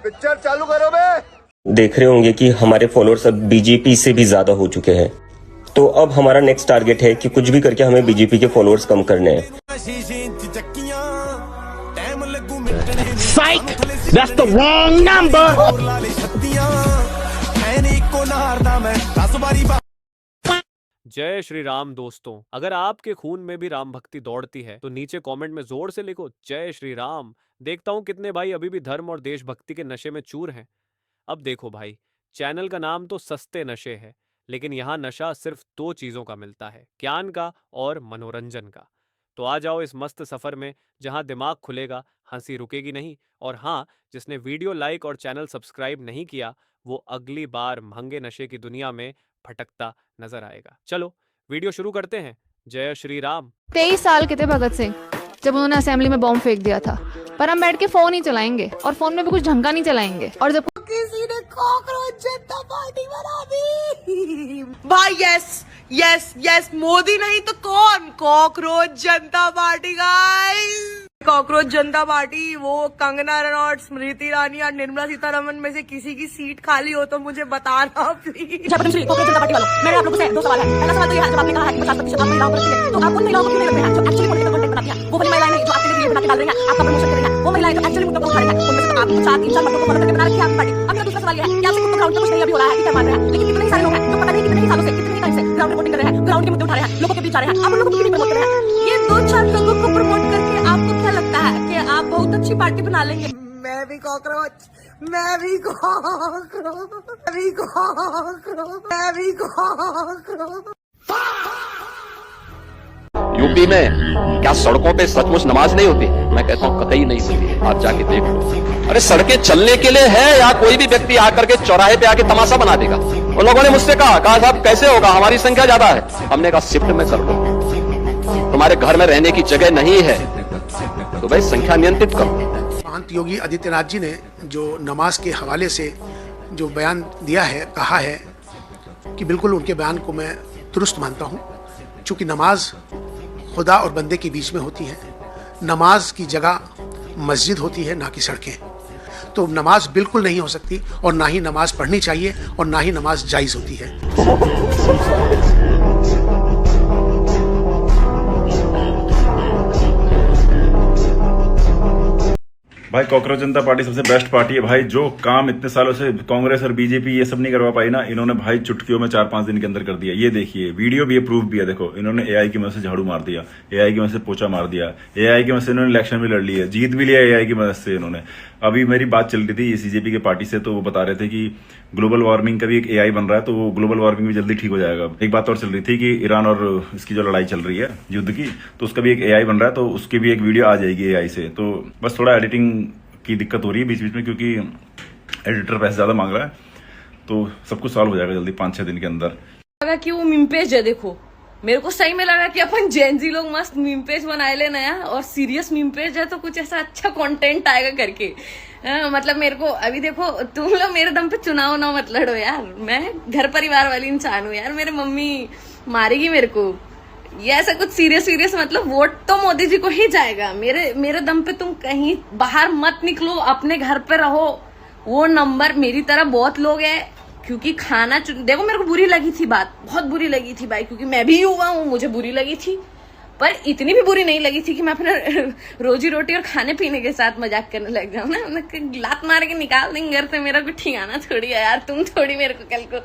Picture चालू करो बे। देख रहे होंगे कि हमारे फॉलोअर्स अब बीजेपी से भी ज्यादा हो चुके हैं। तो अब हमारा नेक्स्ट टारगेट है कि कुछ भी करके हमें बीजेपी के फॉलोअर्स कम करने हैं। Psych! That's the wrong number! जय श्री राम दोस्तों, अगर आपके खून में भी राम भक्ति दौड़ती है तो नीचे कमेंट में जोर से लिखो जय श्री राम। देखता हूं कितने भाई अभी भी धर्म और देशभक्ति के नशे में चूर हैं। अब देखो भाई, चैनल का नाम तो सस्ते नशे है, लेकिन यहाँ नशा सिर्फ दो चीजों का मिलता है, ज्ञान का और मनोरंजन का। तो आ जाओ इस मस्त सफर में जहाँ दिमाग खुलेगा, हंसी रुकेगी नहीं। और हाँ, जिसने वीडियो लाइक और चैनल सब्सक्राइब नहीं किया वो अगली बार महंगे नशे की दुनिया में भटकता नजर आएगा। चलो वीडियो शुरू करते हैं। जय श्री राम। 23 साल के थे भगत सिंह जब उन्होंने असेंबली में बॉम्ब फेंक दिया था, पर हम बैठ के फोन ही चलाएंगे और फोन में भी कुछ ढंग का नहीं चलाएंगे। और जब किसी ने कॉकरोच जनता पार्टी बना दी भाई, यस यस यस, मोदी नहीं तो कौन, कॉकरोच जनता पार्टी गाइस। कॉकरोच जनता पार्टी, वो कंगना रनौत, स्मृति ईरानी और निर्मला सीतारमन में से किसी की सीट खाली हो तो मुझे बताना प्लीज। कॉकरोच जनता पार्टी वालों, मैंने आप लोगों से दो सवाल है। पहला सवाल तो ये है, जब आपने कहा है कि 50% आप महिलाओं को रखती है, तो आप उन महिलाओं को क्यों नहीं रख रहे हैं जो एक्चुअली पॉलिटिकल कंटेंट बनाती हैं? वो वाली महिलाएं नहीं जो आपके लिए वीडियो बना के डाल रही हैं, आपका प्रमोशन कर रही हैं, वो महिलाएं जो एक्चुअली मुद्दों को उठा रही हैं, उनमें से आप 4-3 मर्दों को फॉलो करके बना रखी है आपकी पार्टी। अब मेरा दूसरा सवाल ये है कि आपसे खुद ग्राउंड पे कुछ नहीं अभी हो रहा है कि क्या मान रहे हैं, लेकिन कितने ही सारे लोग हैं जो पता नहीं कितने ही सालों से, कितने ही टाइम से ग्राउंड रिपोर्टिंग कर रहे हैं, ग्राउंड के मुद्दे उठा रहे हैं, लोगों के बीच आ रहे हैं। आप उन लोगों को क्यों नहीं प्रमोट कर रहे हैं? ये 2-4 लोगों को प्रमोट करके आपको क्या लगता है कि आप बहुत अच्छी पार्टी बना लेंगे? मैं भी कॉकरोच, मैं भी कॉकरोच, मैं भी कॉकरोच, मैं भी कॉकरोच। यूपी में क्या सड़कों पे सचमुच नमाज नहीं होती? मैं कहता हूँ कतई नहीं होती, आप जाके देख लो। अरे सड़कें चलने के लिए है या कोई भी व्यक्ति आकर के चौराहे पे आके तमाशा बना देगा? उन लोगों ने मुझसे कहा साहब कैसे होगा, हमारी संख्या ज्यादा है। हमने कहा शिफ्ट में कर लो, तुम्हारे घर में रहने की जगह नहीं है तो भाई संख्या नियंत्रित करो। महंत योगी आदित्यनाथ जी ने जो नमाज के हवाले से जो बयान दिया है, कहा है कि बिल्कुल उनके बयान को मैं दुरुस्त मानता हूँ। चूँकि नमाज खुदा और बंदे के बीच में होती है, नमाज की जगह मस्जिद होती है ना कि सड़कें। तो नमाज बिल्कुल नहीं हो सकती और ना ही नमाज पढ़नी चाहिए और ना ही नमाज जायज़ होती है। भाई कॉकरोच जनता पार्टी सबसे बेस्ट पार्टी है भाई। जो काम इतने सालों से कांग्रेस और बीजेपी ये सब नहीं करवा पाई ना, इन्होंने भाई चुटकियों में 4-5 दिन के अंदर कर दिया। ये देखिए वीडियो भी, ये प्रूफ भी है। देखो इन्होंने एआई की मदद से झाड़ू मार दिया, एआई की मदद से पोछा मार दिया, एआई की मदद से इन्होंने इलेक्शन भी लड़ लिया, जीत भी लिया एआई की मदद से इन्होंने। अभी मेरी बात चल रही थी सीजेपी के पार्टी से, तो वो बता रहे थे कि ग्लोबल वार्मिंग का भी एक एआई बन रहा है, तो वो ग्लोबल वार्मिंग भी जल्दी ठीक हो जाएगा। एक बात और चल रही थी कि ईरान और इसकी जो लड़ाई चल रही है युद्ध की, तो उसका भी एक एआई बन रहा है, तो उसकी भी एक वीडियो आ जाएगी एआई से। तो बस थोड़ा एडिटिंग की दिक्कत हो रही है बीच बीच में, क्योंकि एडिटर पैसे ज्यादा मांग रहा है, तो सब कुछ सॉल्व हो जाएगा जल्दी 5-6 दिन के अंदर। लगा कि वो मीम पेज है, देखो मेरे को सही में लगा कि अपन जेनजी लोग मस्त मीम पेज बनाए ले नया, और सीरियस मीम पेज है तो कुछ ऐसा अच्छा कंटेंट आएगा करके। मतलब मेरे को अभी देखो, तुम लोग मेरे दम पे चुनाव ना मत लड़ो यार, मैं घर परिवार वाली इंसान हूँ यार, मेरे मम्मी मारेगी मेरे को। ये ऐसा कुछ सीरियस मतलब वोट तो मोदी जी को ही जाएगा। मेरे दम पे तुम कहीं बाहर मत निकलो, अपने घर पे रहो। वो नंबर मेरी तरह बहुत लोग हैं, क्योंकि खाना देखो मेरे को बुरी लगी थी बात, बहुत बुरी लगी थी भाई, क्योंकि मैं भी युवा हूँ, मुझे बुरी लगी थी, पर इतनी भी बुरी नहीं लगी थी कि मैं अपना रोजी रोटी और खाने पीने के साथ मजाक करने लग जाऊँ ना। लात मार के निकाल देंगे घर से, मेरा कुछ ठिकाना थोड़ी है यार, तुम थोड़ी मेरे को कल को।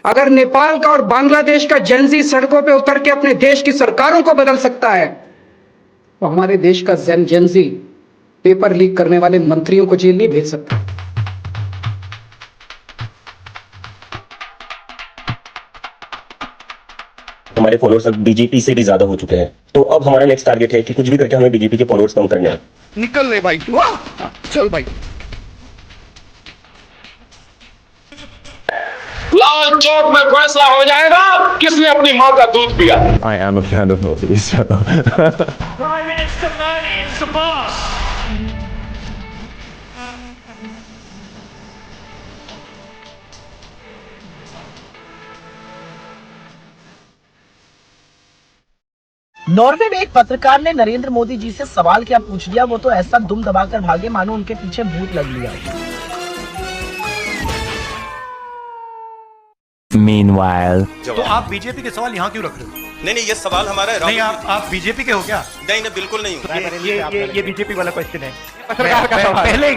अगर नेपाल का और बांग्लादेश का जेनजी सड़कों पे उतर के अपने देश की सरकारों को बदल सकता है, तो हमारे देश का जेनजी पेपर लीक करने वाले मंत्रियों को जेल नहीं भेज सकता। हमारे फॉलोअर्स अब बीजेपी से भी ज्यादा हो चुके हैं। तो अब हमारा नेक्स्ट टारगेट है कि कुछ भी करके हमें बीजेपी के फॉलोअर्स कम करने हैं। निकल ले भाई, चल भाई। लाल चौक में फैसला हो जाएगा किसने अपनी मां का दूध पिया। I am a fan of Modi, so. Prime Minister Modi is the boss. Norway में एक पत्रकार ने नरेंद्र मोदी जी से सवाल क्या पूछ लिया, वो तो ऐसा दुम दबाकर भागे मानो उनके पीछे भूत लग लिया। Meanwhile, तो आप बीजेपी के सवाल यहाँ क्यों रख रहे हो? नहीं, ये सवाल हमारा है। नहीं, आप बीजेपी के हो क्या? नहीं, बिल्कुल नहीं हूँ। ये बीजेपी वाला क्वेश्चन है। पत्रकार का सवाल। पहले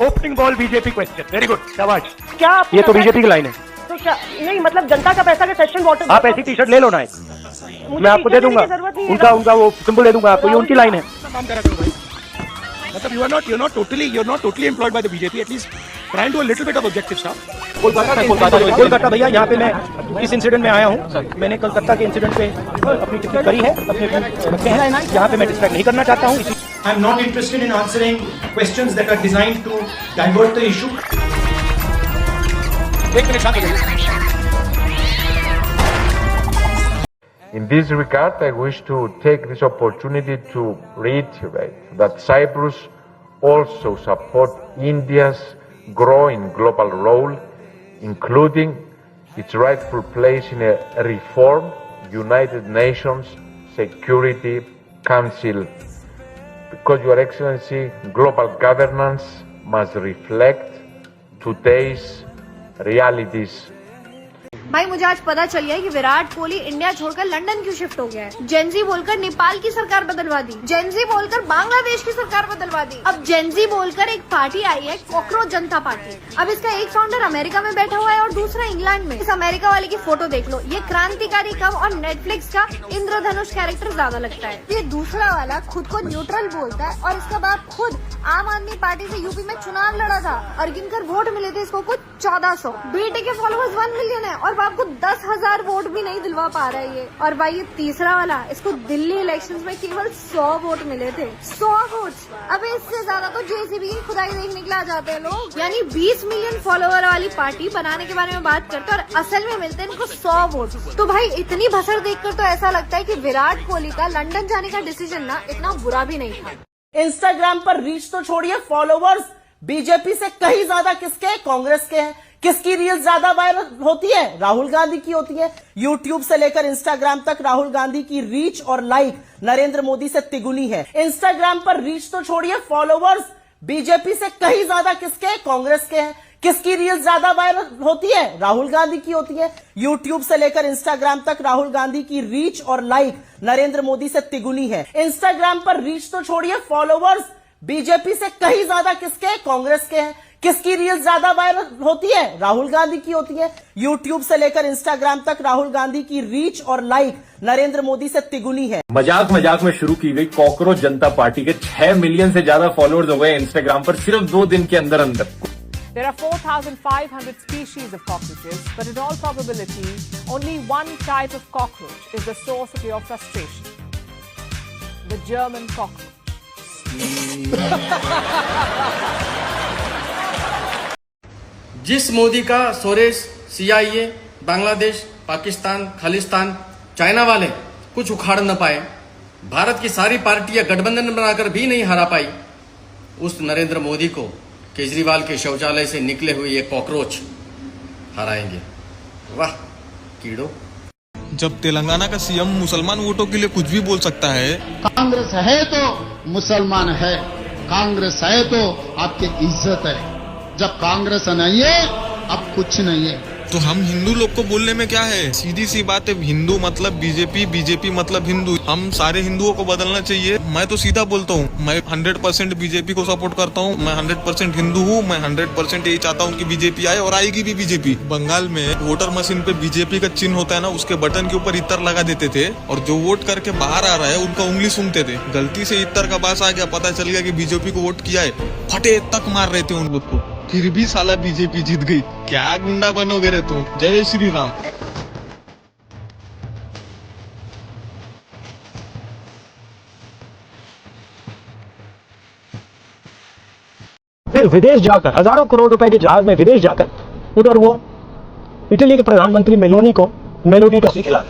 opening ball BJP question. Very good, शाबाश। क्या ये तो बीजेपी की लाइन है। तो क्या नहीं, मतलब जनता का पैसा के सेशन वाटर। आप ऐसी टी शर्ट ले लो ना, मैं आपको दे दूंगा। उनका वो सिंबल दे दूंगा आपको, ये उनकी लाइन है। मतलब you're not totally employed by the BJP, at least try and do a little bit of objective stuff। Kolkata भैया, यहाँ पे मैं इस इंसिडेंट में आया हूँ। मैंने कलकत्ता के इंसिडेंट पे अपनी टिप्पणी करी है, अपने कहना है ना, यहाँ पे मैं डिस्ट्रैक्ट नहीं करना चाहता हूँ। I am not interested in answering questions that are designed to divert the issue. एक मिनट शांत हो जाइए। In this regard, I wish to take this opportunity to reiterate that Cyprus also supports India's growing global role, including its rightful place in a reformed United Nations Security Council. Because, Your Excellency, global governance must reflect today's realities. भाई मुझे आज पता चल गया कि Virat Kohli India छोड़कर London क्यों shift हो गया है। जेनजी बोलकर नेपाल की सरकार बदलवा दी, जेनजी बोलकर बांग्लादेश की सरकार बदलवा दी, अब जेनजी बोलकर एक पार्टी आई है कॉकरोच जनता पार्टी। अब इसका एक फाउंडर अमेरिका में बैठा हुआ है और दूसरा इंग्लैंड में। इस अमेरिका वाले की फोटो देख लो, ये क्रांतिकारी कम और नेटफ्लिक्स का इंद्रधनुष कैरेक्टर ज्यादा लगता है। ये दूसरा वाला खुद को न्यूट्रल बोलता है और इसका बाप खुद आम आदमी पार्टी से यूपी में चुनाव लड़ा था और गिनकर वोट मिले थे इसको कुछ 1400। बेटे के फॉलोअर्स 1 मिलियन है और बाप को 10,000 वोट भी नहीं दिलवा पा रहा है ये। और भाई ये तीसरा वाला, इसको दिल्ली इलेक्शंस में केवल 100 वोट मिले थे, 100 वोट्स। अबे इससे ज्यादा तो जेसीबी की खुदाई देखने के लिए आ जाते हैं लोग। यानी 20 मिलियन फॉलोअर वाली पार्टी बनाने के बारे में बात करते हैं और असल में मिलते हैं इनको 100 वोट। तो भाई इतनी भसड़ देखकर तो ऐसा लगता है कि विराट कोहली का लंदन जाने का डिसीजन ना इतना बुरा भी नहीं था। इंस्टाग्राम पर रीच तो छोड़िए, फॉलोवर्स बीजेपी से कहीं ज्यादा किसके, कांग्रेस के हैं। किसकी रील्स ज्यादा वायरल होती है? राहुल गांधी की होती है। यूट्यूब से लेकर इंस्टाग्राम तक राहुल गांधी की रीच और लाइक नरेंद्र मोदी से तिगुनी है। इंस्टाग्राम पर रीच तो छोड़िए, फॉलोवर्स बीजेपी से कहीं ज्यादा किसके, कांग्रेस के हैं। किसकी रील्स ज्यादा वायरल होती है? राहुल गांधी की होती है। यूट्यूब से लेकर इंस्टाग्राम तक राहुल गांधी की रीच और लाइक नरेंद्र मोदी से तिगुनी है। इंस्टाग्राम पर रीच तो छोड़िए, फॉलोवर्स बीजेपी से कहीं ज्यादा किसके, कांग्रेस के हैं। किसकी रील्स ज्यादा वायरल होती है? राहुल गांधी की होती है। यूट्यूब से लेकर इंस्टाग्राम तक राहुल गांधी की रीच और लाइक नरेंद्र मोदी से तिगुनी है। मजाक में शुरू की गई कॉकरोच जनता पार्टी के 6 मिलियन से ज्यादा फॉलोअर्स हो गए इंस्टाग्राम पर सिर्फ 2 दिन के अंदर। There are 4,500 species of cockroaches, but in all probability, only one type of cockroach is the source of your frustration. The German cockroach. जिस मोदी का सोरेश, CIA, बांग्लादेश, पाकिस्तान, खालिस्तान, चाइना वाले कुछ उखाड़ न पाए, भारत की सारी पार्टियां गठबंधन बनाकर भी नहीं हरा पाई, उस नरेंद्र मोदी को केजरीवाल के शौचालय से निकले हुए ये कॉकरोच हराएंगे। वाह कीड़ो। जब तेलंगाना का सीएम मुसलमान वोटों के लिए कुछ भी बोल सकता है। कांग्रेस है तो मुसलमान है, कांग्रेस है तो आपकी इज्जत है। जब कांग्रेस नहीं है अब कुछ नहीं है। तो हम हिंदू लोग को बोलने में क्या है? सीधी सी बात है, हिंदू मतलब बीजेपी, बीजेपी मतलब हिंदू। हम सारे हिंदुओं को बदलना चाहिए। मैं तो सीधा बोलता हूँ, मैं 100% बीजेपी को सपोर्ट करता हूँ। मैं 100% हिंदू हूँ। मैं 100% यही चाहता हूँ कि बीजेपी आए और आएगी भी बीजेपी। बंगाल में वोटर मशीन पे बीजेपी का चिन्ह होता है ना, उसके बटन के ऊपर इत्र लगा देते थे और जो वोट करके बाहर आ रहा है उनका उंगली सूंघते थे। गलती से इत्र का पास आ गया, पता चल गया कि बीजेपी को वोट किया है, फटे तक मार रहे थे उन लोग को, फिर भी साला बीजेपी जीत गई। क्या गुंडा बनोगे रे तुम? जय श्री राम। फिर विदेश जाकर हजारों करोड़ रुपए के जहाज में विदेश जाकर उधर वो इटली के प्रधानमंत्री मेलोनी को मेलोडी टॉफी खिला